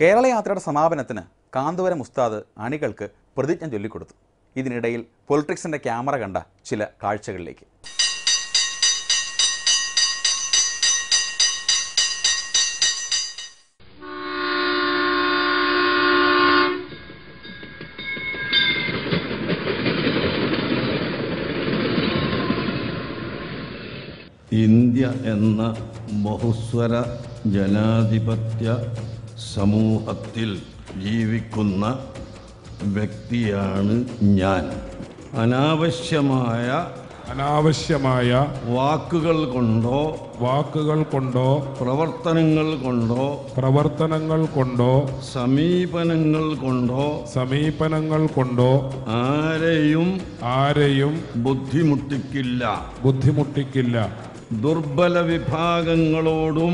കേരളയാത്രയുടെ സമാപനത്തിന് കാന്തപുരം ഉസ്താദ് അണികൾക്ക് പ്രതിജ്ഞ ചൊല്ലിക്കൊടുത്തു. ഇതിനിടയിൽ പൊളിറ്റിക്സിൻ്റെ ക്യാമറ കണ്ട ചില കാഴ്ചകളിലേക്ക്. ഇന്ത്യ എന്ന ബഹുസ്വര ജനാധിപത്യ സമൂഹത്തിൽ ജീവിക്കുന്ന വ്യക്തിയാണ് ഞാൻ. അനാവശ്യമായ വാക്കുകൾ കൊണ്ടോ പ്രവർത്തനങ്ങൾ കൊണ്ടോ സമീപനങ്ങൾ കൊണ്ടോ ആരെയും ബുദ്ധിമുട്ടിക്കില്ല. ദുർബല വിഭാഗങ്ങളോടും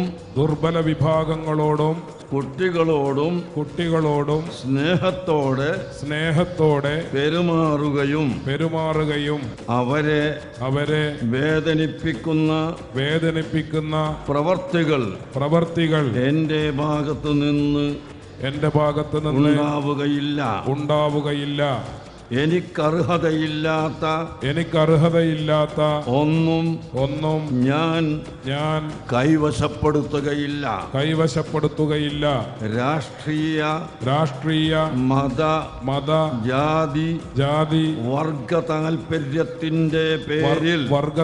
കുട്ടികളോടും സ്നേഹത്തോടെ പെരുമാറുകയും അവരെ വേദനിപ്പിക്കുന്ന പ്രവർത്തികൾ എന്റെ ഭാഗത്തു നിന്ന് ഉണ്ടാവുകയില്ല. എനിക്കർഹതയില്ലാത്ത ഒന്നും ഞാൻ കൈവശപ്പെടുത്തുകയില്ല. രാഷ്ട്രീയ മത ജാതി വർഗ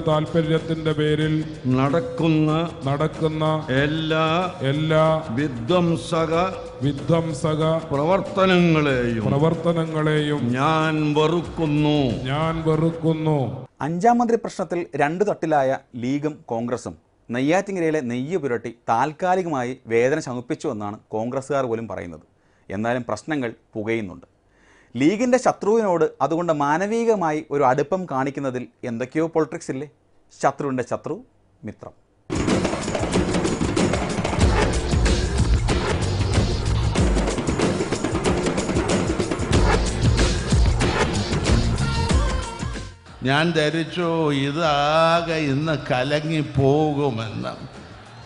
താൽപര്യത്തിന്റെ പേരിൽ നടക്കുന്ന എല്ലാ വിധ്വംസക പ്രവർത്തനങ്ങളെയും ഞാൻ വെറുക്കുന്നു. അഞ്ചാം മന്ത്രി പ്രശ്നത്തിൽ രണ്ടു തട്ടിലായ ലീഗും കോൺഗ്രസും നെയ്യാറ്റിൻകരയിലെ നെയ്യ് പുരട്ടി താൽക്കാലികമായി വേദന ശമിപ്പിച്ചുവെന്നാണ് കോൺഗ്രസ്സുകാർ പോലും പറയുന്നത്. എന്നാലും പ്രശ്നങ്ങൾ പുകയുന്നുണ്ട്. ലീഗിൻ്റെ ശത്രുവിനോട് അതുകൊണ്ട് മാനവികമായി ഒരു അടുപ്പം കാണിക്കുന്നതിൽ എന്തൊക്കെയോ പൊളിറ്റിക്സ് ഇല്ലേ? ശത്രുവിൻ്റെ ശത്രു മിത്രം. ഞാൻ ധരിച്ചു ഇതാകെ ഇന്ന് കലങ്ങിപ്പോകുമെന്ന്.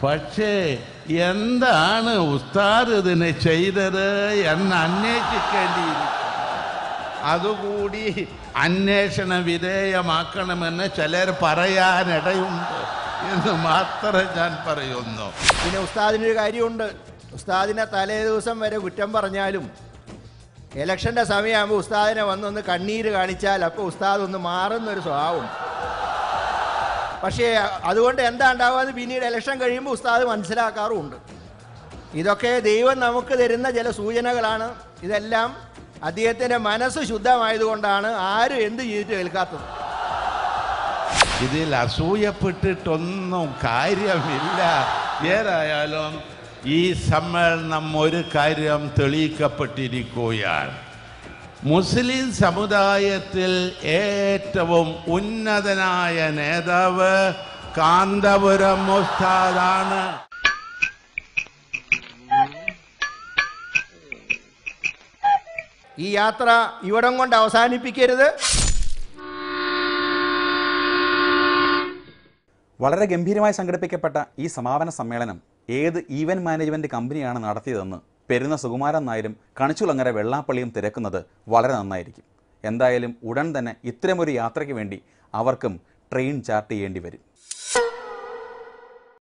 പക്ഷേ എന്താണ് ഉസ്താദ് ഇതിനെ ചെയ്തത് എന്ന് അന്വേഷിക്കേണ്ടിയിരിക്കും. അതുകൂടി അന്വേഷണ വിധേയമാക്കണമെന്ന് ചിലർ പറയാനിടയുണ്ട് എന്ന് മാത്രമേ ഞാൻ പറയുന്നു. പിന്നെ ഉസ്താദിനൊരു കാര്യമുണ്ട്. ഉസ്താദിനെ തലേ ദിവസം വരെ കുറ്റം പറഞ്ഞാലും ഇലക്ഷൻ്റെ സമയമാകുമ്പോൾ ഉസ്താദിനെ വന്നൊന്ന് കണ്ണീര് കാണിച്ചാൽ അപ്പോൾ ഉസ്താദ് ഒന്ന് മാറുന്നൊരു സ്വഭാവം. പക്ഷേ അതുകൊണ്ട് എന്താ ഉണ്ടാവുക പിന്നീട് ഇലക്ഷൻ കഴിയുമ്പോൾ ഉസ്താദ് മനസ്സിലാക്കാറുമുണ്ട്. ഇതൊക്കെ ദൈവം നമുക്ക് തരുന്ന ചില സൂചനകളാണ്. ഇതെല്ലാം അദ്ദേഹത്തിൻ്റെ മനസ്സ് ശുദ്ധമായതുകൊണ്ടാണ് ആരും എന്ത് ചെയ്തിട്ട് കേൾക്കാത്തത്. ഇതിൽ അസൂയപ്പെട്ടിട്ടൊന്നും കാര്യമില്ല. ഏതായാലും ഈ സമ്മേളനം ഒരു കാര്യം തെളിയിക്കപ്പെട്ടിരിക്കുകയാണ്. മുസ്ലിം സമുദായത്തിൽ ഏറ്റവും ഉന്നതനായ നേതാവ് കാന്തപുരം ഉസ്താദാണ്. ഈ യാത്ര ഇവിടം കൊണ്ട് അവസാനിപ്പിക്കരുത്. വളരെ ഗംഭീരമായി സംഘടിപ്പിക്കപ്പെട്ട ഈ സമാപന സമ്മേളനം ഏത് ഈവൻറ്റ് മാനേജ്മെൻറ്റ് കമ്പനിയാണ് നടത്തിയതെന്ന് പെരുന്ന സുകുമാരൻ നായരും കണിച്ചുളങ്ങര വെള്ളാപ്പള്ളിയും തിരക്കുന്നത് വളരെ നന്നായിരിക്കും. എന്തായാലും ഉടൻ തന്നെ ഇത്തരമൊരു യാത്രയ്ക്ക് വേണ്ടി അവർക്കും ട്രെയിൻ ചാർട്ട് ചെയ്യേണ്ടി വരും.